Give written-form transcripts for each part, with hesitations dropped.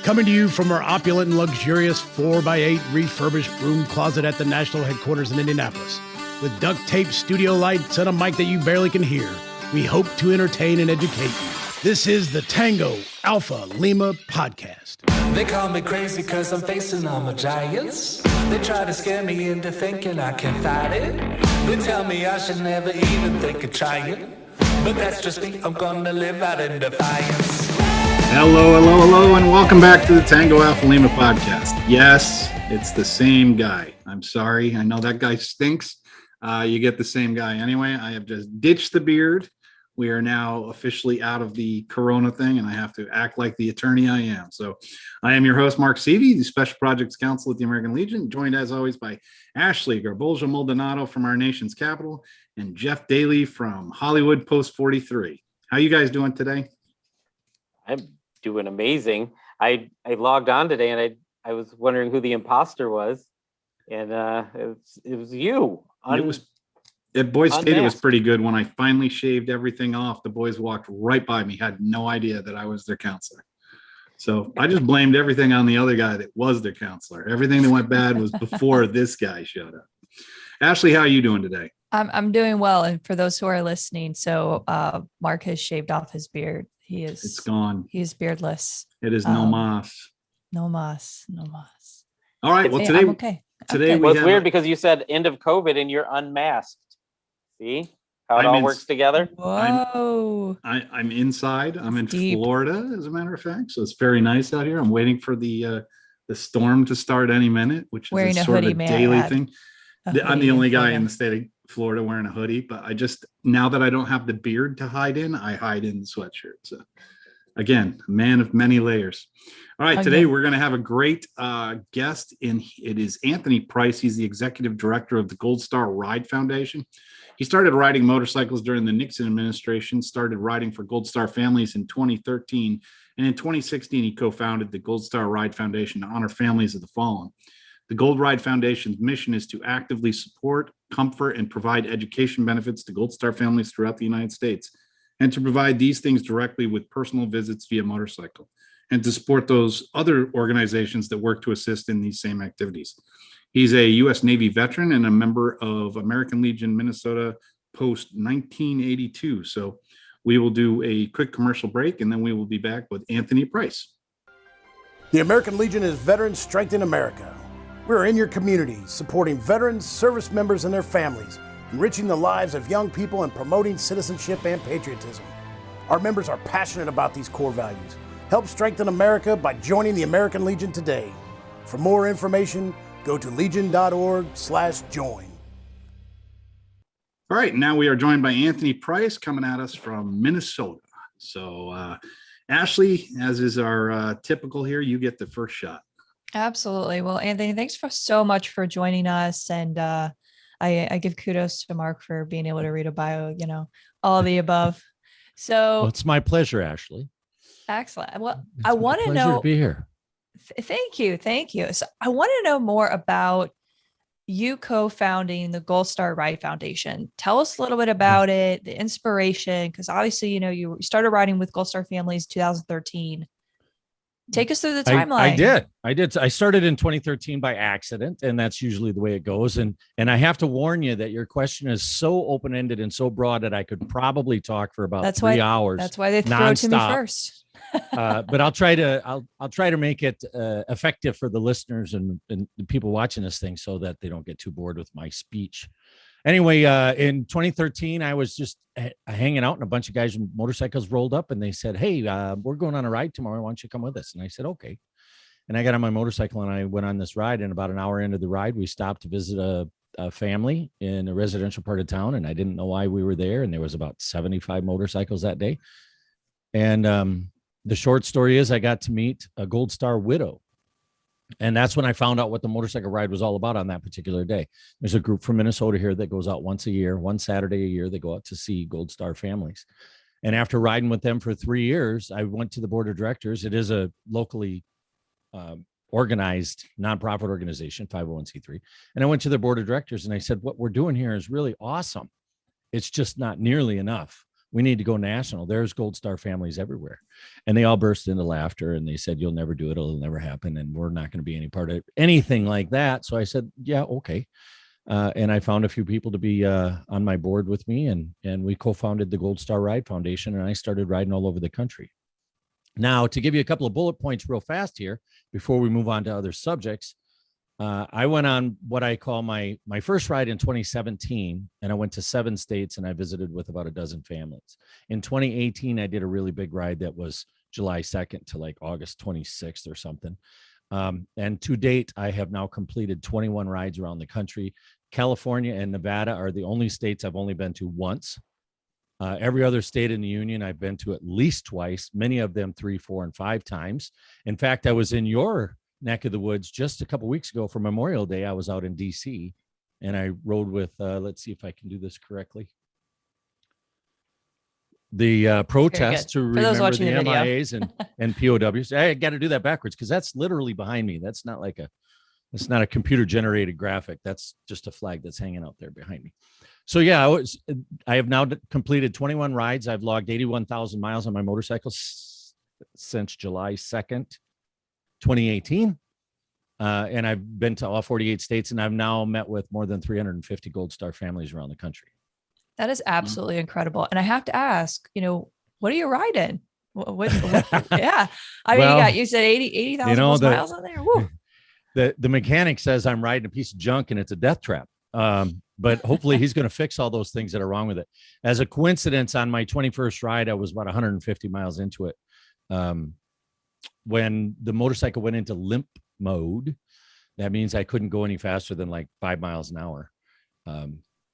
Coming to you from our opulent and luxurious 4x8 refurbished room closet at the national headquarters in Indianapolis. With duct tape studio lights and a mic that you barely can hear, we hope to entertain and educate you. This is the Tango Alpha Lima podcast. They call me crazy cause I'm facing all my giants. They try to scare me into thinking I can fight it. They tell me I should never even think of trying. But that's just me, I'm gonna live out in defiance. Hello, and welcome back to the Tango Alpha Lima podcast. Yes, it's the same guy. I'm sorry, I know that guy stinks. You get the same guy anyway. I have just ditched the beard. We are now officially out of the Corona thing, and I have to act like the attorney I am. So I am your host, Mark Seavey, the Special Projects Counsel at the American Legion, joined as always by Ashley Garbolja Maldonado from our nation's capital and Jeff Daly from Hollywood Post 43. How you guys doing today? I'm doing amazing. I logged on today and I was wondering who the imposter was, and it was you. It was at Boys State. It was pretty good. When I finally shaved everything off, the boys walked right by me, had no idea that I was their counselor. So I just blamed everything on the other guy that was their counselor. Everything that went bad was before this guy showed up. Ashley, how are you doing today? I'm doing well. And for those who are listening, so Mark has shaved off his beard. It's gone. He is beardless. It is no moss. No moss. No moss. All right. Well, today, I'm okay. Today well, it's weird because you said end of COVID and you're unmasked. See how it all works together? Whoa. I'm inside. I'm in Florida, as a matter of fact. So it's very nice out here. I'm waiting for the storm to start any minute, which is a sort of daily thing. I'm the only guy in the state of Florida wearing a hoodie, but now that I don't have the beard to hide in, I hide in the sweatshirt. So again, a man of many layers. All right, today we're going to have a great guest, and it is Anthony Price. He's the executive director of the Gold Star Ride Foundation. He started riding motorcycles during the Nixon administration, started riding for Gold Star families in 2013, and in 2016, he co-founded the Gold Star Ride Foundation to honor families of the fallen. The Gold Ride Foundation's mission is to actively support, comfort, and provide education benefits to Gold Star families throughout the United States, and to provide these things directly with personal visits via motorcycle, and to support those other organizations that work to assist in these same activities. He's a U.S. Navy veteran and a member of American Legion Minnesota Post 1982. So we will do a quick commercial break, and then we will be back with Anthony Price. The American Legion is Veterans Strengthen America. We're in your community, supporting veterans, service members, and their families, enriching the lives of young people, and promoting citizenship and patriotism. Our members are passionate about these core values. Help strengthen America by joining the American Legion today. For more information, go to legion.org/join. All right, now we are joined by Anthony Price coming at us from Minnesota. So, Ashley, as is our typical here, you get the first shot. Absolutely. Well, Anthony, thanks so much for joining us. And I give kudos to Mark for being able to read a bio, all of the above. So it's my pleasure, Ashley. Excellent. Well, I want to know. To be here. Thank you. So I want to know more about you co-founding the Gold Star Ride Foundation. Tell us a little bit about it, the inspiration, because obviously, you started riding with Gold Star families in 2013. Take us through the timeline. I did. I started in 2013 by accident, and that's usually the way it goes. And I have to warn you that your question is so open-ended and so broad that I could probably talk for about 3 hours. That's why they throw it to me first. But I'll try to make it effective for the listeners and the people watching this thing, so that they don't get too bored with my speech. Anyway, in 2013, I was just hanging out, and a bunch of guys with motorcycles rolled up, and they said, "Hey, we're going on a ride tomorrow. Why don't you come with us?" And I said, "Okay." And I got on my motorcycle and I went on this ride. And about an hour into the ride, we stopped to visit a family in a residential part of town, and I didn't know why we were there. And there was about 75 motorcycles that day. And the short story is, I got to meet a Gold Star widow. And that's when I found out what the motorcycle ride was all about on that particular day. There's a group from Minnesota here that goes out once a year, one Saturday a year. They go out to see Gold Star families. And after riding with them for 3 years, I went to the board of directors. It is a locally organized nonprofit organization, 501c3. And I went to the board of directors and I said, what we're doing here is really awesome. It's just not nearly enough. We need to go national. There's Gold Star families everywhere. And they all burst into laughter and they said, you'll never do it. It'll never happen. And we're not going to be any part of anything like that. So I said, yeah, okay. And I found a few people to be on my board with me. And we co-founded the Gold Star Ride Foundation. And I started riding all over the country. Now, to give you a couple of bullet points real fast here, before we move on to other subjects, I went on what I call my first ride in 2017, and I went to 7 states and I visited with about a dozen families. In 2018, I did a really big ride that was July 2nd to like August 26th or something. And to date, I have now completed 21 rides around the country. California and Nevada are the only states I've only been to once. Every other state in the union I've been to at least twice, many of them 3, 4, and 5 times. In fact, I was in your neck of the woods just a couple of weeks ago for Memorial Day. I was out in DC and I rode with, let's see if I can do this correctly. The protests to remember the MIAs and POWs. I got to do that backwards because that's literally behind me. That's not a computer generated graphic. That's just a flag that's hanging out there behind me. So yeah, I have now completed 21 rides. I've logged 81,000 miles on my motorcycle since July 2nd, 2018. And I've been to all 48 states, and I've now met with more than 350 Gold Star families around the country. That is absolutely incredible. And I have to ask, what are you riding? What yeah. I mean, you said 80,000 miles on there. Woo. The mechanic says I'm riding a piece of junk and it's a death trap. But hopefully he's going to fix all those things that are wrong with it. As a coincidence, on my 21st ride, I was about 150 miles into it. When the motorcycle went into limp mode, that means I couldn't go any faster than like 5 miles an hour.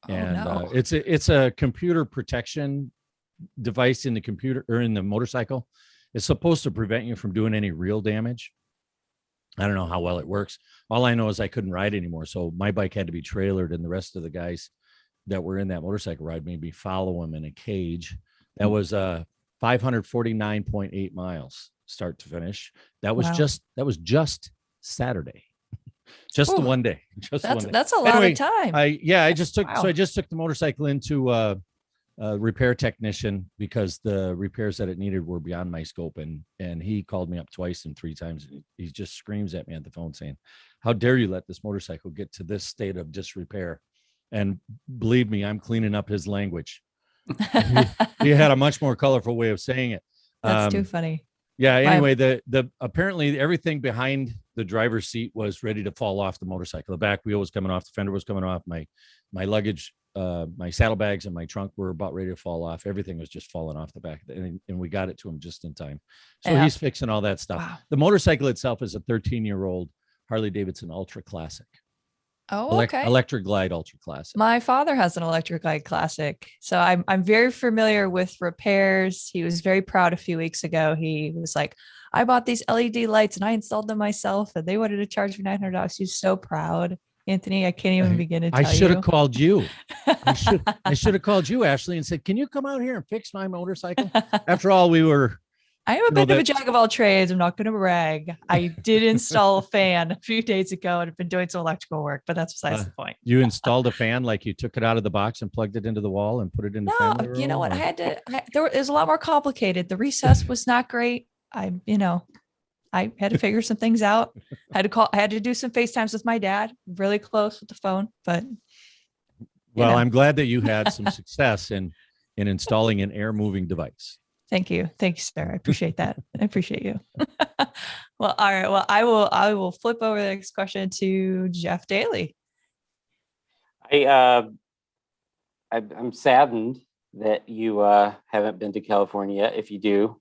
It's a computer protection device in the computer or in the motorcycle. It's supposed to prevent you from doing any real damage. I don't know how well it works. All I know is I couldn't ride anymore. So my bike had to be trailered, and the rest of the guys that were in that motorcycle ride made me follow them in a cage. That was 549.8 miles start to finish. That was just Saturday. Just the one day. That's a lot of time. I just took the motorcycle into a repair technician because the repairs that it needed were beyond my scope. And he called me up twice and 3 times. And he just screams at me at the phone saying, how dare you let this motorcycle get to this state of disrepair? And believe me, I'm cleaning up his language. He had a much more colorful way of saying it. That's too funny. Yeah. Anyway, the apparently everything behind the driver's seat was ready to fall off the motorcycle. The back wheel was coming off. The fender was coming off. My luggage, my saddlebags and my trunk were about ready to fall off. Everything was just falling off the back, and we got it to him just in time. So he's fixing all that stuff. Wow. The motorcycle itself is a 13-year-old Harley Davidson Ultra Classic. Oh, okay. Electric Glide Ultra Classic. My father has an Electric Glide Classic, so I'm very familiar with repairs. He was very proud a few weeks ago. He was like, I bought these LED lights and I installed them myself, and they wanted to charge me $900. He's so proud. Anthony, I can't even begin to tell you. I should have called you. I should have called you, Ashley, and said, can you come out here and fix my motorcycle? After all, I am a bit of a jack of all trades. I'm not going to brag. I did install a fan a few days ago and have been doing some electrical work, but that's besides the point. You installed a fan, like you took it out of the box and plugged it into the wall and put it in the family room? You know what? It was a lot more complicated. The recess was not great. I had to figure some things out. I had to do some FaceTimes with my dad, really close with the phone, but. I'm glad that you had some success in installing an air moving device. Thank you, sir. I appreciate that. I appreciate you. Well, all right. Well, I will flip over the next question to Jeff Daly. I'm saddened that you haven't been to California yet. If you do,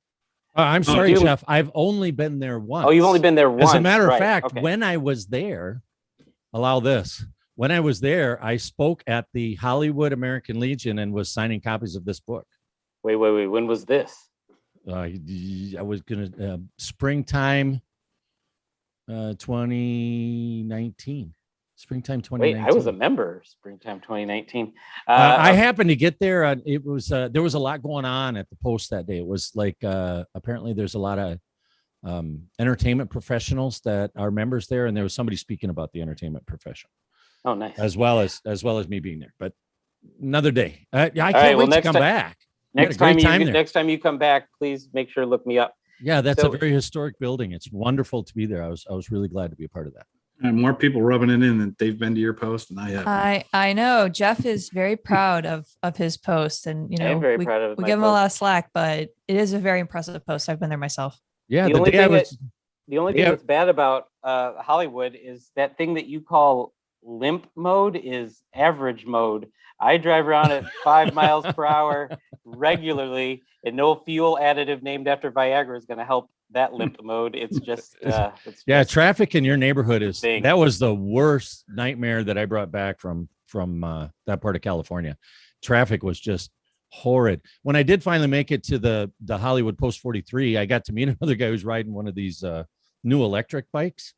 I'm sorry, Jeff. I've only been there once. Oh, you've only been there once. As a matter of fact, when I was there, when I was there, I spoke at the Hollywood American Legion and was signing copies of this book. Wait. When was this? I was gonna springtime 2019. Springtime 2019. Wait, I was a member springtime 2019. I happened to get there. It was there was a lot going on at the post that day. It was like apparently there's a lot of entertainment professionals that are members there, and there was somebody speaking about the entertainment profession. Oh, nice. As well as me being there, but another day. I can't wait to come back. Next time you come back, please make sure to look me up. Yeah, that's a very historic building. It's wonderful to be there. I was really glad to be a part of that. And more people rubbing it in that they've been to your post and I have. I know Jeff is very proud of his post, and I'm very proud of we give him a lot of slack, but it is a very impressive post. I've been there myself. Yeah, the only thing that's bad about Hollywood is that thing that you call limp mode is average mode. I drive around at 5 miles per hour regularly, and no fuel additive named after Viagra is going to help that limp mode. It's just traffic in your neighborhood that was the worst nightmare that I brought back from that part of California. Traffic was just horrid. When I did finally make it to the Hollywood Post 43, I got to meet another guy who's riding one of these new electric bikes.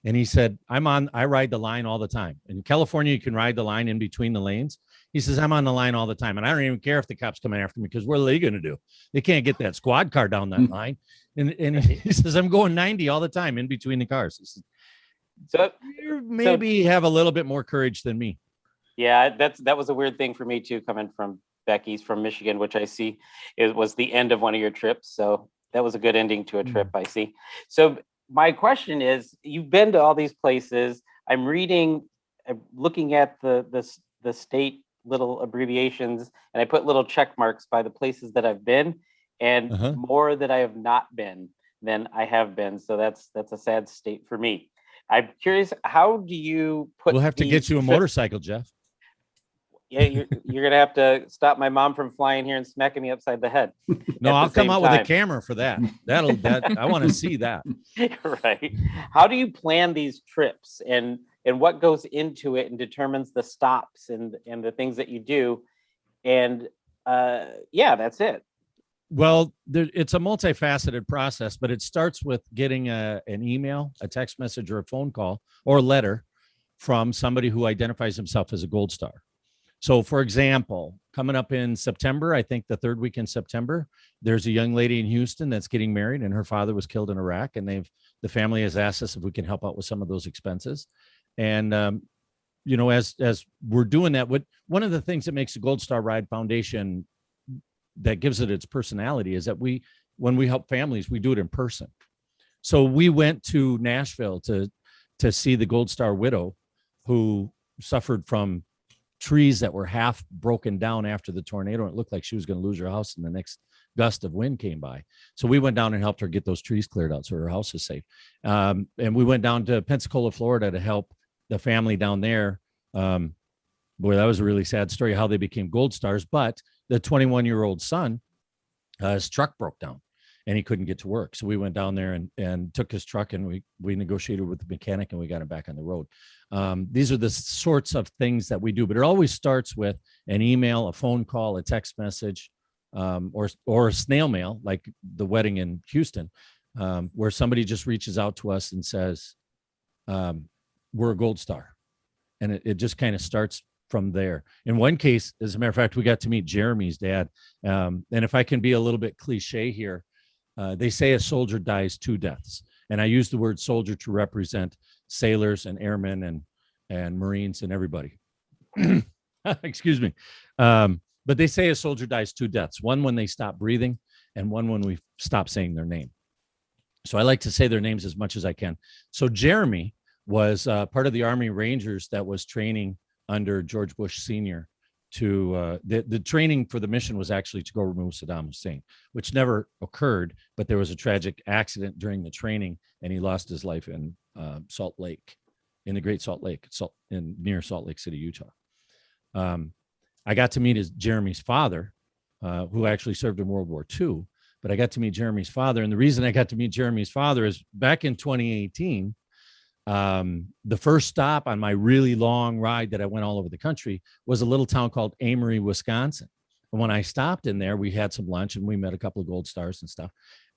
And he said, I ride the line all the time. In California, you can ride the line in between the lanes. He says, I'm on the line all the time. And I don't even care if the cops come after me, because what are they going to do? They can't get that squad car down that line. And he says, I'm going 90 all the time in between the cars. He says, so you maybe have a little bit more courage than me. Yeah, that was a weird thing for me too, coming from Becky's from Michigan, which I see it was the end of one of your trips. So that was a good ending to a trip, I see. So my question is, you've been to all these places. I'm looking at the state little abbreviations, and I put little check marks by the places that I've been, and more that I have not been than I have been. So that's a sad state for me. I'm curious, how do you put? We'll have to get you a motorcycle, Jeff. Yeah, you're gonna have to stop my mom from flying here and smacking me upside the head. No, I'll come out with a camera for that. I want to see that. Right. How do you plan these trips, and what goes into it and determines the stops and the things that you do? And that's it. Well, it's a multifaceted process, but it starts with getting an email, a text message, or a phone call or a letter from somebody who identifies himself as a Gold Star. So, for example, coming up in September, I think the third week in September, there's a young lady in Houston that's getting married, and her father was killed in Iraq, and the family has asked us if we can help out with some of those expenses. And as we're doing that, one of the things that makes the Gold Star Ride Foundation, that gives it its personality, is that when we help families, we do it in person. So we went to Nashville to see the Gold Star widow who suffered from trees that were half broken down after the tornado. And it looked like she was going to lose her house, and the next gust of wind came by. So we went down and helped her get those trees cleared out so her house is safe. And we went down to Pensacola, Florida to help the family down there. Boy, that was a really sad story how they became Gold Stars. But the 21-year-old son, his truck broke down and he couldn't get to work. So we went down there and took his truck, and we negotiated with the mechanic, and we got him back on the road. These are the sorts of things that we do, but it always starts with an email, a phone call, a text message, or a snail mail, like the wedding in Houston, where somebody just reaches out to us and says, we're a Gold Star. And it just kind of starts from there. In one case, as a matter of fact, we got to meet Jeremy's dad. And if I can be a little bit cliche here, they say a soldier dies 2 deaths. And I use the word soldier to represent sailors and airmen and Marines and everybody. Excuse me. But they say a soldier dies 2 deaths, one when they stop breathing and one when we stop saying their name. So I like to say their names as much as I can. So Jeremy was part of the Army Rangers that was training under George Bush Sr. to the training for the mission was actually to go remove Saddam Hussein, which never occurred, but there was a tragic accident during the training, and he lost his life in Salt Lake, in the Great Salt Lake, near Salt Lake City, Utah. I got to meet Jeremy's father, who actually served in World War II, but I got to meet Jeremy's father. And the reason I got to meet Jeremy's father is back in 2018, the first stop on my really long ride that I went all over the country was a little town called Amory, Wisconsin. And when I stopped in there, we had some lunch and we met a couple of Gold Stars and stuff.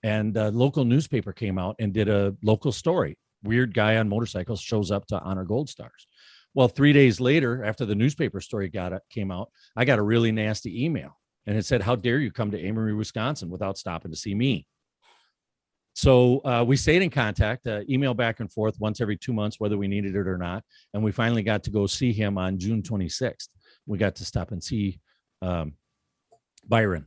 And a local newspaper came out and did a local story. Weird guy on motorcycles shows up to honor Gold Stars. Well, 3 days later, after the newspaper story came out, I got a really nasty email, and it said, "How dare you come to Amory, Wisconsin without stopping to see me?" So we stayed in contact, email back and forth once every 2 months, whether we needed it or not. And we finally got to go see him on June 26th. We got to stop and see Byron.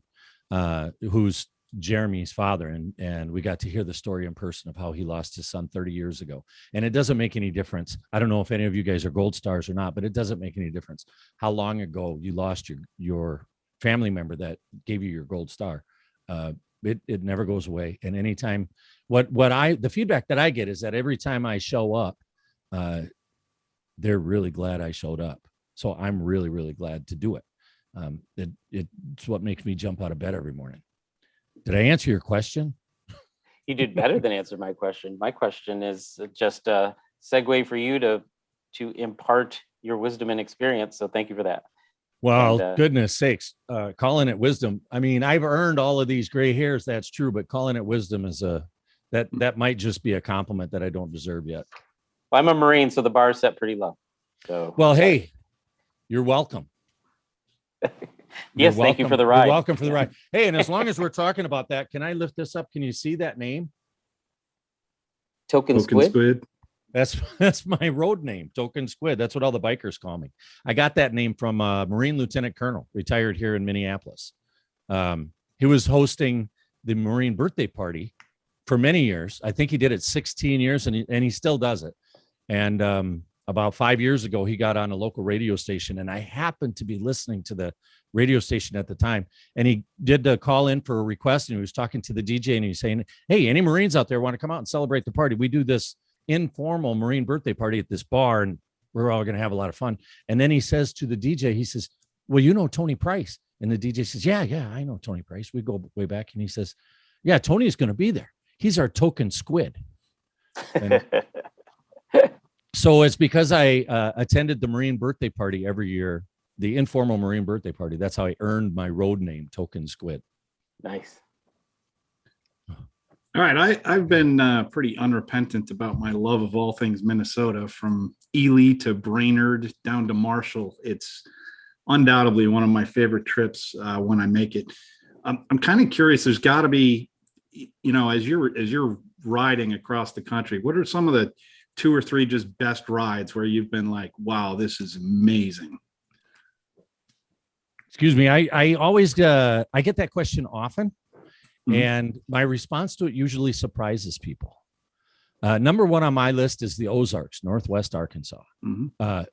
who's Jeremy's father, and we got to hear the story in person of how he lost his son 30 years ago. And it doesn't make any difference. I don't know if any of you guys are Gold Stars or not, but it doesn't make any difference how long ago you lost your family member that gave you your Gold Star. It never goes away. And anytime, the feedback that I get is that every time I show up, they're really glad I showed up. So I'm really, really glad to do it. It's what makes me jump out of bed every morning. Did I answer your question? You did better than answer my question. My question is just a segue for you to impart your wisdom and experience. So thank you for that. Well, goodness sakes, calling it wisdom. I mean, I've earned all of these gray hairs. That's true. But calling it wisdom is that might just be a compliment that I don't deserve yet. Well, I'm a Marine, so the bar is set pretty low. So, well, hey, you're welcome. Yes, thank you for the ride. You're welcome for the ride. Hey, and as long as we're talking about that, can I lift this up? Can you see that name? Token Squid? That's my road name, Token Squid. That's what all the bikers call me. I got that name from a Marine Lieutenant Colonel, retired here in Minneapolis. He was hosting the Marine birthday party for many years. I think he did it 16 years, and he still does it. And about 5 years ago, he got on a local radio station, and I happened to be listening to the radio station at the time. And he did call in for a request, and he was talking to the DJ, and he was saying, "Hey, any Marines out there want to come out and celebrate the party? We do this informal Marine birthday party at this bar, and we're all going to have a lot of fun." And then he says to the DJ, he says, "Well, you know Tony Price?" And the DJ says, Yeah, I know Tony Price. We go way back. And he says, "Yeah, Tony is going to be there. He's our Token Squid." And so it's because I attended the Marine birthday party every year, the informal Marine birthday party. That's how I earned my road name, Token Squid. Nice. All right, I've been pretty unrepentant about my love of all things Minnesota, from Ely to Brainerd down to Marshall. It's undoubtedly one of my favorite trips when I make it. I'm kind of curious. There's got to be, as you're riding across the country, what are some of the 2 or 3 just best rides where you've been like, wow, this is amazing? Excuse me. I always I get that question often. And my response to it usually surprises people. Number one on my list is the Ozarks, Northwest Arkansas. And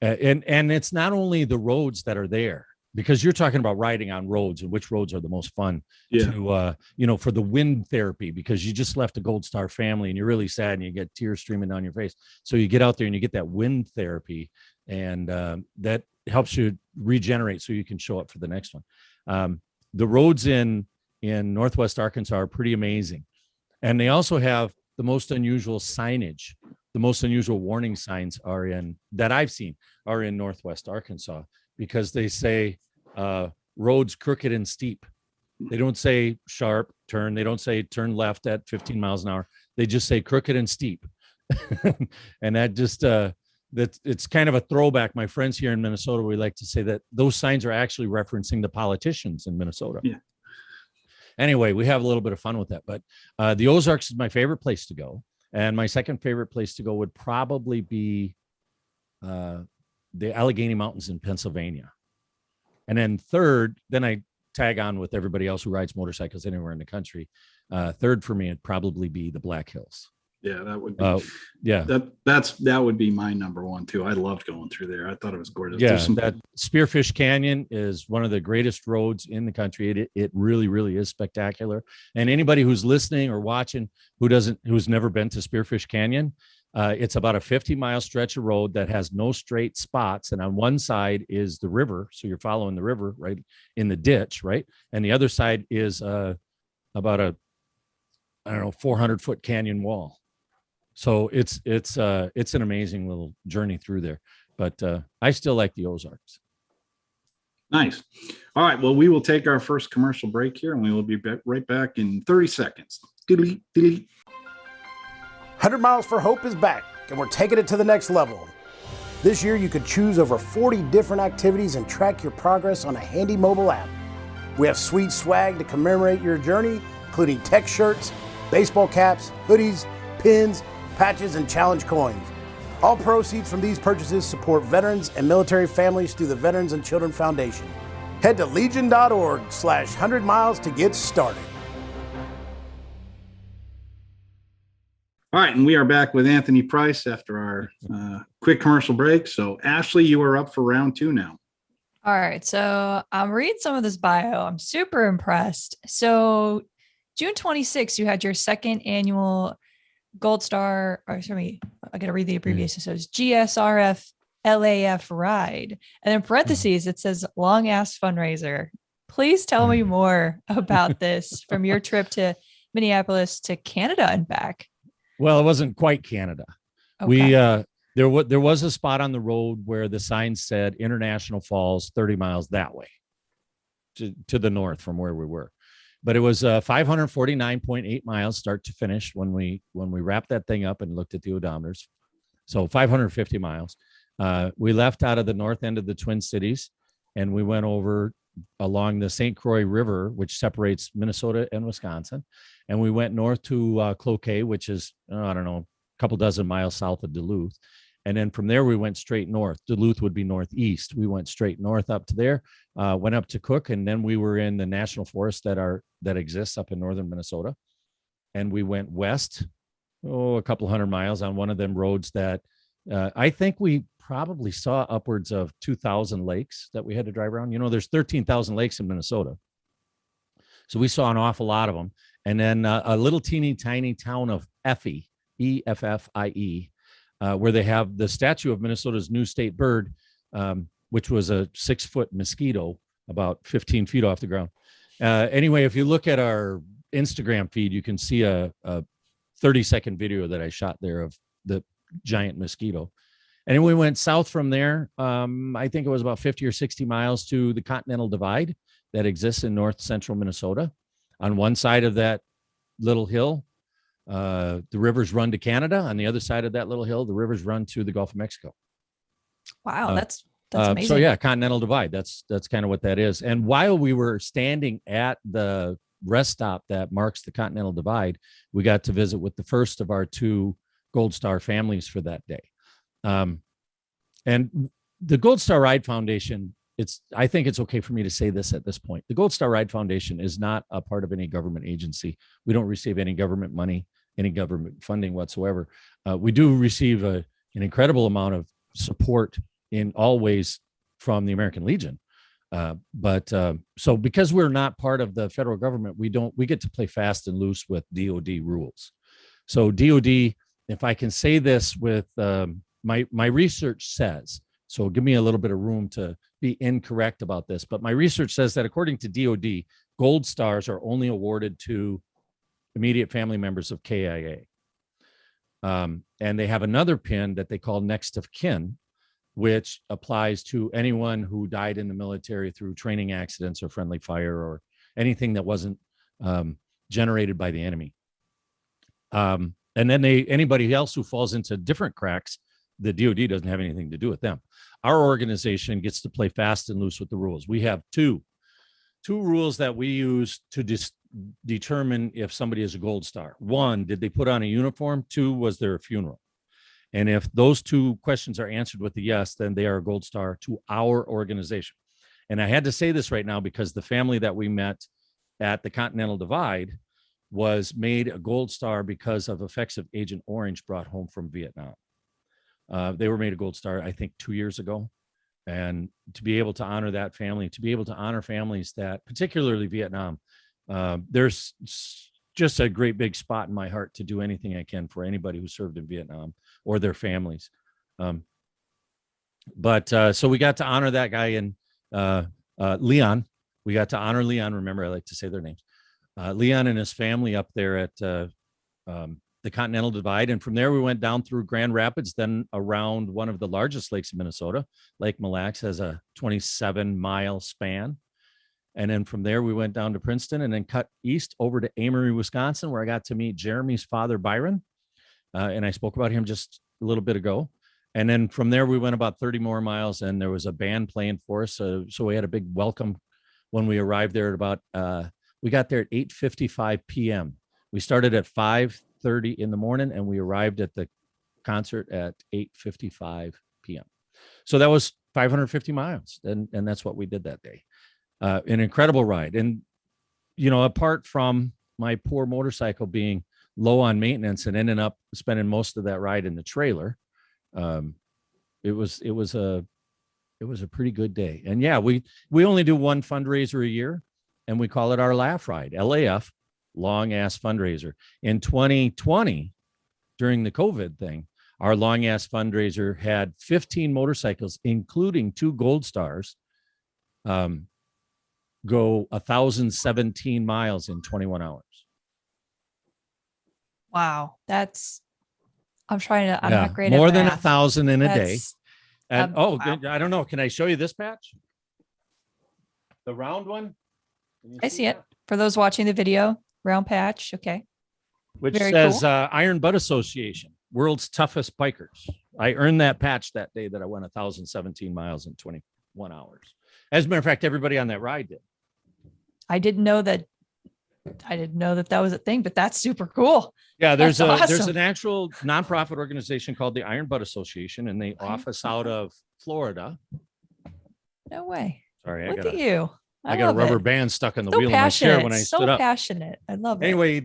it's not only the roads that are there, because you're talking about riding on roads and which roads are the most fun to, for the wind therapy, because you just left a Gold Star family and you're really sad and you get tears streaming down your face. So you get out there and you get that wind therapy, and that helps you regenerate so you can show up for the next one. The roads in Northwest Arkansas are pretty amazing. And they also have the most unusual signage. The most unusual warning signs that I've seen are in Northwest Arkansas, because they say roads crooked and steep. They don't say sharp turn. They don't say turn left at 15 miles an hour. They just say crooked and steep. And that just, it's kind of a throwback. My friends here in Minnesota, we like to say that those signs are actually referencing the politicians in Minnesota. Yeah. Anyway, we have a little bit of fun with that, but the Ozarks is my favorite place to go. And my second favorite place to go would probably be the Allegheny Mountains in Pennsylvania. And then third, then I tag on with everybody else who rides motorcycles anywhere in the country. Third for me would probably be the Black Hills. Yeah, that would be, that would be my number one too. I loved going through there. I thought it was gorgeous. Yeah, that Spearfish Canyon is one of the greatest roads in the country. It really, really is spectacular. And anybody who's listening or watching who's never been to Spearfish Canyon, it's about a 50-mile stretch of road that has no straight spots. And on one side is the river, so you're following the river right in the ditch, right? And the other side is about a 400-foot canyon wall. So it's an amazing little journey through there, but I still like the Ozarks. Nice. All right. Well, we will take our first commercial break here, and we will be right back in 30 seconds. 100 Miles for Hope is back, and we're taking it to the next level. This year, you could choose over 40 different activities and track your progress on a handy mobile app. We have sweet swag to commemorate your journey, including tech shirts, baseball caps, hoodies, pins, patches, and challenge coins. All proceeds from these purchases support veterans and military families through the Veterans and Children Foundation. Head to legion.org/100 miles to get started. All right, and we are back with Anthony Price after our quick commercial break. So, Ashley, you are up for round 2 now. All right, so I'm reading some of this bio. I'm super impressed. So, June 26th, you had your second annual Gold Star, or sorry, I got to read the abbreviation. So it's GSRF LAF ride. And in parentheses, it says long ass fundraiser. Please tell me more about this from your trip to Minneapolis to Canada and back. Well, it wasn't quite Canada. Okay. There was a spot on the road where the sign said International Falls, 30 miles that way to the north from where we were. But it was 549.8 miles start to finish when we wrapped that thing up and looked at the odometers. So 550 miles. We left out of the north end of the Twin Cities, and we went over along the St. Croix River, which separates Minnesota and Wisconsin. And we went north to Cloquet, which is, I don't know, a couple dozen miles south of Duluth. And then from there, we went straight north. Duluth would be northeast. We went straight north up to there, went up to Cook, and then we were in the national forest that exists up in northern Minnesota. And we went west, a couple hundred miles on one of them roads that I think we probably saw upwards of 2,000 lakes that we had to drive around. You know, there's 13,000 lakes in Minnesota. So we saw an awful lot of them. And then a little teeny tiny town of Effie, Effie, where they have the statue of Minnesota's new state bird, which was a 6-foot mosquito about 15 feet off the ground. Anyway, if you look at our Instagram feed, you can see a 30-second video that I shot there of the giant mosquito. And then we went south from there. I think it was about 50 or 60 miles to the Continental Divide that exists in north central Minnesota. On one side of that little hill, the rivers run to Canada. On the other side of that little hill, the rivers run to the Gulf of Mexico. Wow, that's amazing. So yeah, Continental Divide. That's kind of what that is. And while we were standing at the rest stop that marks the Continental Divide, we got to visit with the first of our 2 Gold Star families for that day. And the Gold Star Ride Foundation, I think it's okay for me to say this at this point. The Gold Star Ride Foundation is not a part of any government agency. We don't receive any government money, any government funding whatsoever. We do receive an incredible amount of support in all ways from the American Legion. So because we're not part of the federal government, we get to play fast and loose with DOD rules. So DOD, if I can say this with my research says, so give me a little bit of room to be incorrect about this, but my research says that according to DOD, Gold Stars are only awarded to immediate family members of KIA. And they have another pin that they call next of kin, which applies to anyone who died in the military through training accidents or friendly fire or anything that wasn't generated by the enemy. And then anybody else who falls into different cracks, the DOD doesn't have anything to do with them. Our organization gets to play fast and loose with the rules. We have two rules that we use to determine if somebody is a Gold Star. 1, did they put on a uniform? 2, was there a funeral? And if those 2 questions are answered with a yes, then they are a Gold Star to our organization. And I had to say this right now because the family that we met at the Continental Divide was made a Gold Star because of effects of Agent Orange brought home from Vietnam. They were made a Gold Star, I think, 2 years ago. And to be able to honor that family, to be able to honor families that, particularly Vietnam, there's just a great big spot in my heart to do anything I can for anybody who served in Vietnam or their families. So we got to honor that guy and Leon. We got to honor Leon. Remember, I like to say their names. Leon and his family up there at the Continental Divide. And from there, we went down through Grand Rapids, then around one of the largest lakes in Minnesota. Lake Mille Lacs has a 27-mile span. And then from there, we went down to Princeton and then cut east over to Amory, Wisconsin, where I got to meet Jeremy's father, Byron. And I spoke about him just a little bit ago. And then from there, we went about 30 more miles and there was a band playing for us. So we had a big welcome when we arrived there at about, we got there at 8:55 p.m. We started at 5:30 in the morning and we arrived at the concert at 8:55 p.m. So that was 550 miles. And that's what we did that day. an incredible ride. And, apart from my poor motorcycle being low on maintenance and ending up spending most of that ride in the trailer, it was a pretty good day. And yeah, we only do one fundraiser a year, and we call it our Laugh Ride, LAF, long ass fundraiser. In 2020, during the COVID thing, our long ass fundraiser had 15 motorcycles, including 2 Gold Stars, go 1,017 miles in 21 hours. Wow. I'm not great more at than math. 1,000 in a day. That's And wow. I don't know. Can I show you this patch? The round one? Can you I see it. For those watching the video, round patch. Okay. Which Very says cool. Iron Butt Association, world's toughest bikers. I earned that patch that day that I went 1,017 miles in 21 hours. As a matter of fact, everybody on that ride did. I didn't know that that was a thing, but that's super cool. Yeah, there's awesome. an actual nonprofit organization called the Iron Butt Association, and they office out of Florida. No way. Sorry, Look at you. I got a rubber band stuck in the wheel of my chair when I stood up. So passionate. I love it. Anyway,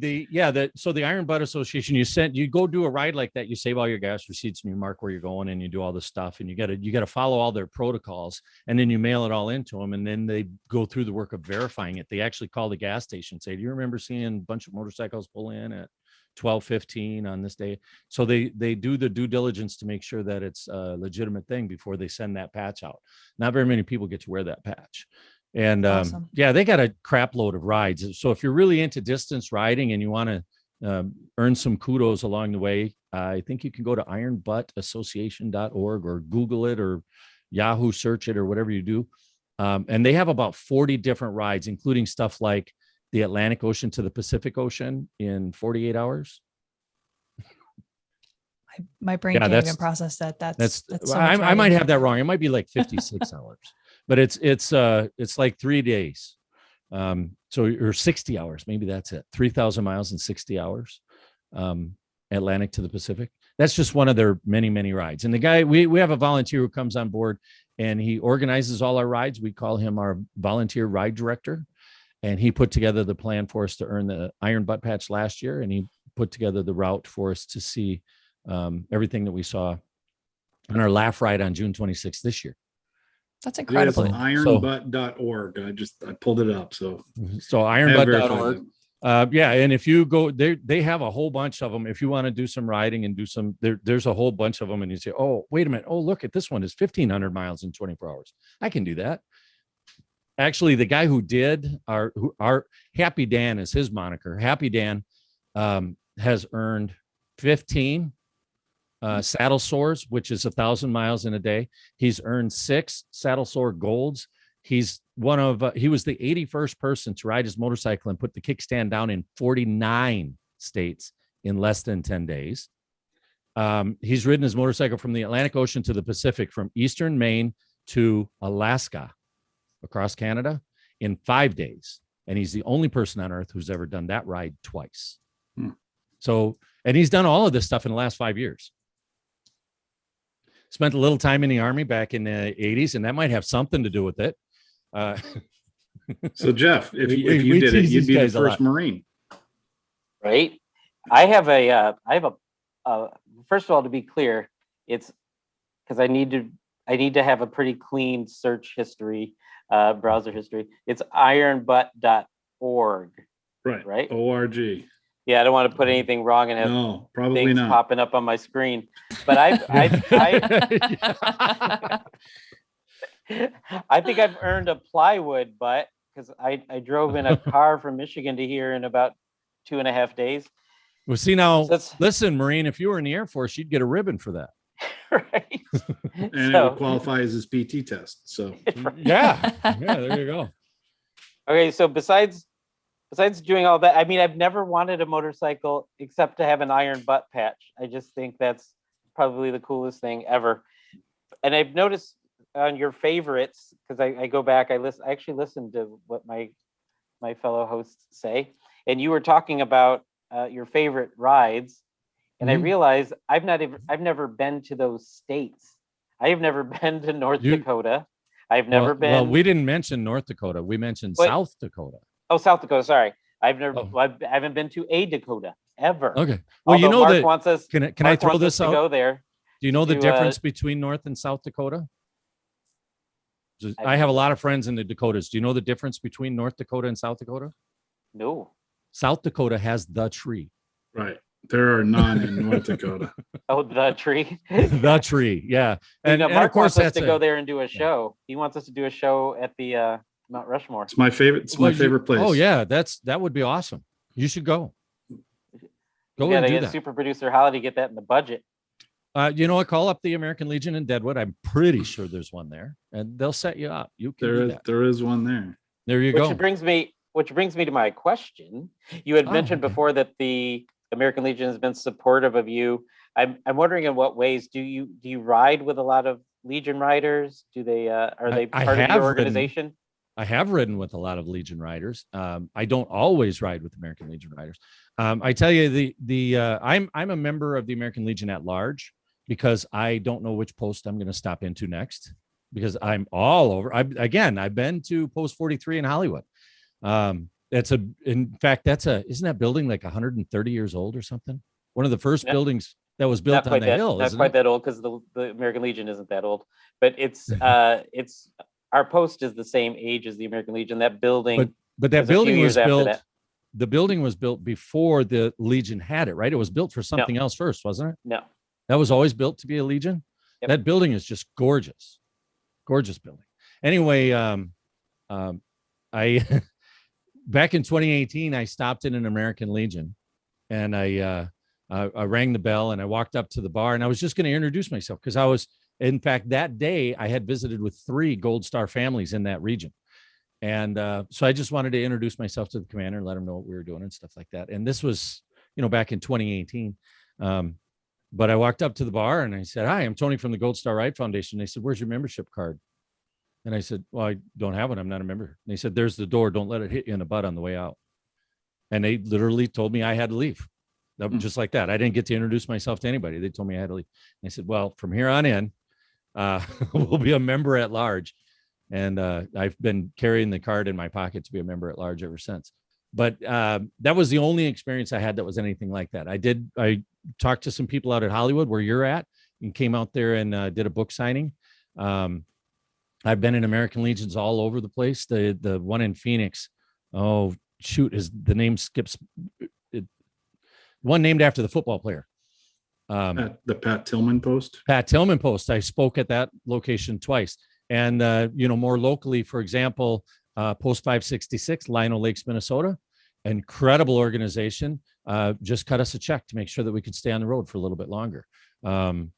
so the Iron Butt Association, you go do a ride like that, you save all your gas receipts and you mark where you're going and you do all this stuff, and you got to follow all their protocols, and then you mail it all into them, and then they go through the work of verifying it. They actually call the gas station and say, do you remember seeing a bunch of motorcycles pull in at 12:15 on this day? So they do the due diligence to make sure that it's a legitimate thing before they send that patch out. Not very many people get to wear that patch. And awesome. they got a crap load of rides. So if you're really into distance riding and you want to earn some kudos along the way, I think you can go to ironbuttassociation.org or Google it or Yahoo search it or whatever you do. And they have about 40 different rides, including stuff like the Atlantic Ocean to the Pacific Ocean in 48 hours. My brain can't even process that. That's so I might have that wrong. It might be like 56 hours. But it's like 3 days. Or 60 hours. Maybe that's it. 3,000 miles in 60 hours. Atlantic to the Pacific. That's just one of their many, many rides. And the guy, we have a volunteer who comes on board and he organizes all our rides. We call him our volunteer ride director. And he put together the plan for us to earn the Iron Butt Patch last year. And he put together the route for us to see everything that we saw on our Laugh Ride on June 26th this year. That's incredible. Ironbutt.org. I pulled it up. So ironbutt.org. And if you go there, they have a whole bunch of them. If you want to do some riding and do some, there's a whole bunch of them. And you say, oh, wait a minute. Oh, look at this one is 1,500 miles in 24 hours. I can do that. Actually, the guy who did our Happy Dan is his moniker. Happy Dan has earned 15 saddle sores, which is 1,000 miles in a day. He's earned 6 saddle sore golds. He's he was the 81st person to ride his motorcycle and put the kickstand down in 49 states in less than 10 days. He's ridden his motorcycle from the Atlantic Ocean to the Pacific, from Eastern Maine to Alaska, across Canada, in 5 days. And he's the only person on earth who's ever done that ride twice. So, and he's done all of this stuff in the last 5 years. Spent a little time in the Army back in the 80s, and that might have something to do with it. So Jeff, if you did it, you'd be the first Marine. Right. I have a first of all, to be clear, it's because I need to have a pretty clean search history, browser history. It's ironbutt.org. Right. ORG. Yeah, I don't want to put anything wrong and have probably things not popping up on my screen. But I think I've earned a plywood butt because I drove in a car from Michigan to here in about 2.5 days. Well, see now, listen, Marine, if you were in the Air Force, you'd get a ribbon for that. Right. And it would qualify as his PT test. So yeah, there you go. Okay, so besides doing all that, I mean, I've never wanted a motorcycle except to have an iron butt patch. I just think that's probably the coolest thing ever. And I've noticed on your favorites, because I go back, I actually listened to what my fellow hosts say, and you were talking about your favorite rides, and I realized I've never been to those states. I have never been to North Dakota. I've never been. Well, we didn't mention North Dakota. We mentioned South Dakota. Oh, South Dakota. Sorry. I haven't been to a Dakota ever. Okay. Well, Although Mark that wants us. Can I throw this out? Go there. Do you know the difference between North and South Dakota? I have a lot of friends in the Dakotas. Do you know the difference between North Dakota and South Dakota? No. South Dakota has the tree. Right. There are none in North Dakota. Oh, the tree. The tree. Yeah. And Mark of course wants us to go there and do a show. He wants us to do a show at the Mount Rushmore. It's my favorite. It's my favorite place. Oh yeah, that would be awesome. You should go. Go and do that. Super producer Holly to get that in the budget. You know what? Call up the American Legion in Deadwood. I'm pretty sure there's one there, and they'll set you up. You can. There is one there. There you go. Which brings me to my question. You had mentioned before that the American Legion has been supportive of you. I'm wondering in what ways do you ride with a lot of Legion riders? Do they are they part of your organization? I have ridden with a lot of Legion riders. I don't always ride with American Legion riders. I tell you, I'm a member of the American Legion at large because I don't know which post I'm going to stop into next because I'm all over. I've been to post 43 in Hollywood. Isn't that building like 130 years old or something? One of the first buildings that was built on the hill. Not quite that old because the American Legion isn't that old, but it's our post is the same age as the American Legion. That building, but that building was built. The building was built before the Legion had it, right? It was built for something else first, wasn't it? No, that was always built to be a Legion. Yep. That building is just gorgeous, gorgeous building. Anyway, I back in 2018, I stopped in an American Legion, and I rang the bell and I walked up to the bar and I was just going to introduce myself because in fact, that day I had visited with 3 Gold Star families in that region. And so I just wanted to introduce myself to the commander and let him know what we were doing and stuff like that. And this was, back in 2018. But I walked up to the bar and I said, "Hi, I'm Tony from the Gold Star Ride Foundation." They said, "Where's your membership card?" And I said, "Well, I don't have one. I'm not a member." And they said, "There's the door. Don't let it hit you in the butt on the way out." And they literally told me I had to leave. Just like that. I didn't get to introduce myself to anybody. They told me I had to leave. And I said, "Well, from here on in, we'll be a member at large." And I've been carrying the card in my pocket to be a member at large ever since. But that was the only experience I had that was anything like that. I talked to some people out at Hollywood where you're at and came out there and did a book signing. I've been in American Legions all over the place. The one in Phoenix, the name skips. One named after the football player. The Pat Tillman post. Pat Tillman post. I spoke at that location twice. And, more locally, for example, Post 566, Lino Lakes, Minnesota, incredible organization, just cut us a check to make sure that we could stay on the road for a little bit longer. And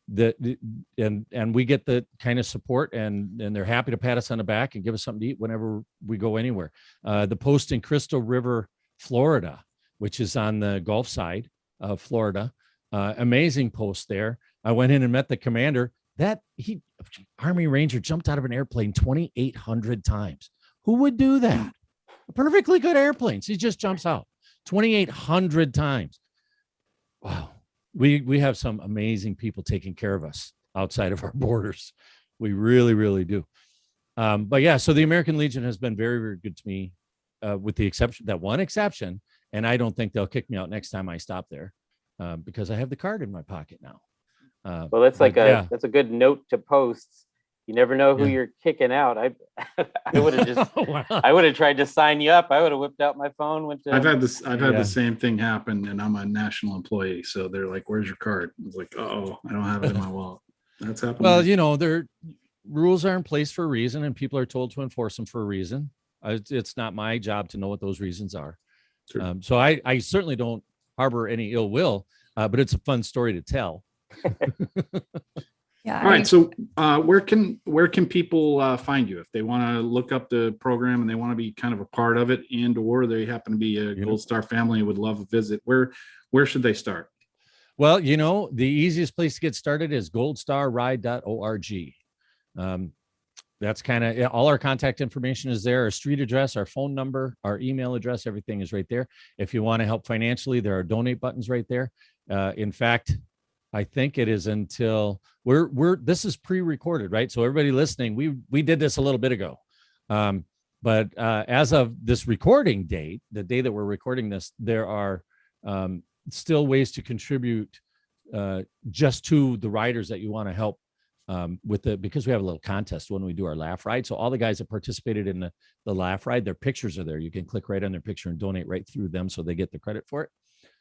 we get the kind of support and they're happy to pat us on the back and give us something to eat whenever we go anywhere. The post in Crystal River, Florida, which is on the Gulf side of Florida, amazing post there. I went in and met the commander. Army Ranger jumped out of an airplane 2,800 times. Who would do that? Perfectly good airplanes. He just jumps out 2,800 times. Wow. We have some amazing people taking care of us outside of our borders. We really, really do. But yeah, so the American Legion has been very, very good to me, with that one exception. And I don't think they'll kick me out next time I stop there, because I have the card in my pocket now. Well, that's that's a good note to posts. You never know who you're kicking out. I would have just I would have tried to sign you up. I would have whipped out my phone. I've had the same thing happen, and I'm a national employee, so they're like, "Where's your card?" I was like, "Oh, I don't have it in my wallet." That's happened. Well, their rules are in place for a reason, and people are told to enforce them for a reason. It's not my job to know what those reasons are. Sure. So I certainly don't harbor any ill will, but it's a fun story to tell. Yeah. All right. So where can people find you if they want to look up the program and they want to be kind of a part of it, or they happen to be a Gold Star family and would love a visit? Where should they start? Well, the easiest place to get started is goldstarride.org. That's kind of all our contact information is there. Our street address, our phone number, our email address, everything is right there. If you want to help financially, there are donate buttons right there. In fact, I think it is until this is pre-recorded, right? So everybody listening, we did this a little bit ago. But as of this recording date, the day that we're recording this, there are still ways to contribute just to the riders that you want to help because we have a little contest when we do our laugh ride. So all the guys that participated in the laugh ride, their pictures are there. You can click right on their picture and donate right through them, so they get the credit for it.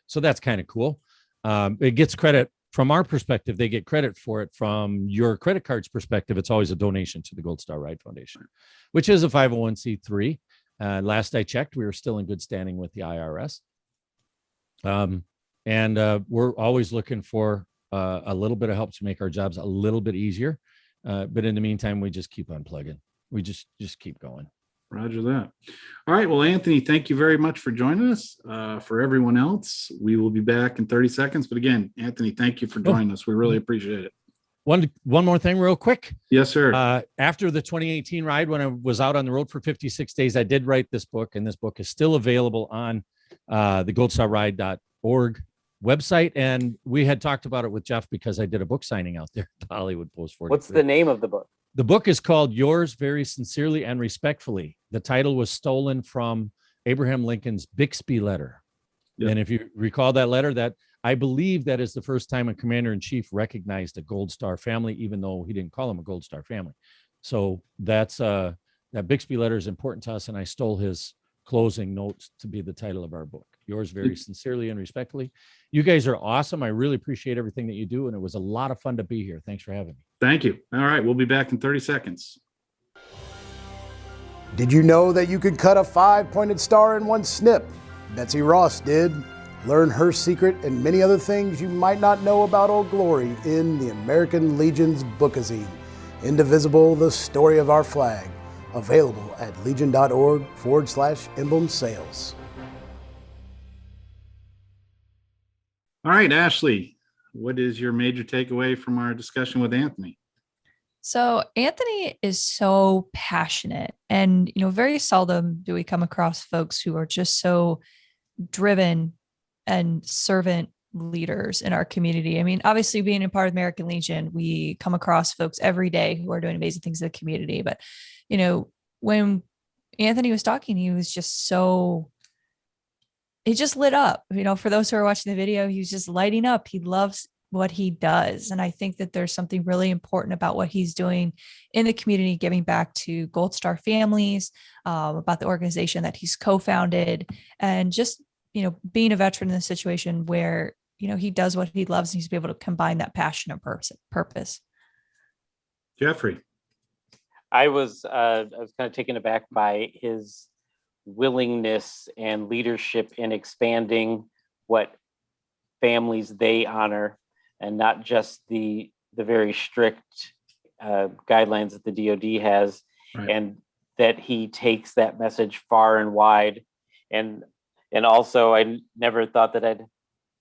So that's kind of cool. It gets credit from our perspective. They get credit for it. From your credit card's perspective, it's always a donation to the Gold Star Ride Foundation, which is a 501c3. Last I checked, we were still in good standing with the IRS. And we're always looking for a little bit of help to make our jobs a little bit easier. But in the meantime, we just keep on plugging. We just keep going. Roger that. All right. Well, Anthony, thank you very much for joining us. For everyone else, we will be back in 30 seconds. But again, Anthony, thank you for joining us. We really appreciate it. One more thing real quick. Yes, sir. After the 2018 ride, when I was out on the road for 56 days, I did write this book, and this book is still available on the goldstarride.org website. And we had talked about it with Jeff because I did a book signing out there at the Hollywood Post 43. What's the name of the book? The book is called Yours Very Sincerely and Respectfully. The title was stolen from Abraham Lincoln's Bixby letter. Yep. And if you recall that letter, that I believe that is the first time a commander-in-chief recognized a Gold Star family, even though he didn't call them a Gold Star family. So that's that Bixby letter is important to us, and I stole his closing notes to be the title of our book. Yours Very Sincerely and Respectfully. You guys are awesome. I really appreciate everything that you do, and it was a lot of fun to be here. Thanks for having me. Thank you. All right, we'll be back in 30 seconds. Did you know that you could cut a 5-pointed star in one snip? Betsy Ross did. Learn her secret and many other things you might not know about Old Glory in the American Legion's bookazine, Indivisible, the Story of Our Flag. Available at legion.org/emblem sales. All right, Ashley, what is your major takeaway from our discussion with Anthony? So Anthony is so passionate, and, very seldom do we come across folks who are just so driven and servant leaders in our community. I mean, obviously being a part of American Legion, we come across folks every day who are doing amazing things in the community. But, when Anthony was talking, he was just it just lit up. For those who are watching the video, he was just lighting up. He loves what he does. And I think that there's something really important about what he's doing in the community, giving back to Gold Star families, about the organization that he's co-founded, and just, being a veteran in a situation where, he does what he loves, and he's able to combine that passion and purpose. Jeffrey. I was kind of taken aback by his willingness and leadership in expanding what families they honor, and not just the very strict guidelines that the DoD has, right. And that he takes that message far and wide. And also, I never thought that I'd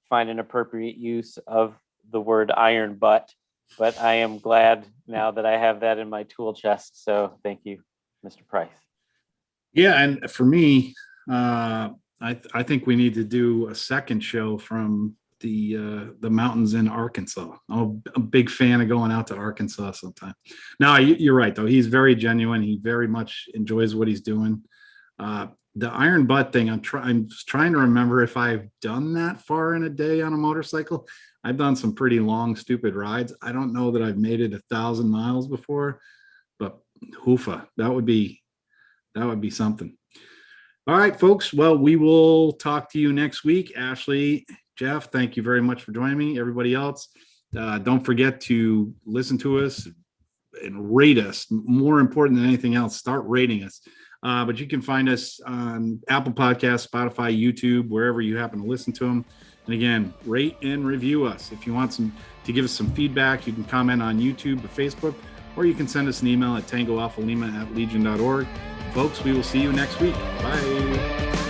find an appropriate use of the word iron butt, but I am glad now that I have that in my tool chest. So thank you, Mr. Price. Yeah, and for me, I think we need to do a second show from the mountains in Arkansas. I'm a big fan of going out to Arkansas sometime. No, you're right though. He's very genuine. He very much enjoys what he's doing. The iron butt thing, I'm trying to remember if I've done that far in a day on a motorcycle. I've done some pretty long, stupid rides. I don't know that I've made it 1,000 miles before, but hoofa, that would be something. All right, folks. Well, we will talk to you next week. Ashley, Jeff, thank you very much for joining me. Everybody else, don't forget to listen to us and rate us. More important than anything else, start rating us. But you can find us on Apple Podcasts, Spotify, YouTube, wherever you happen to listen to them. And again, rate and review us. If you want to give us some feedback, you can comment on YouTube or Facebook, or you can send us an email at tangoalphalima@legion.org. Folks, we will see you next week. Bye.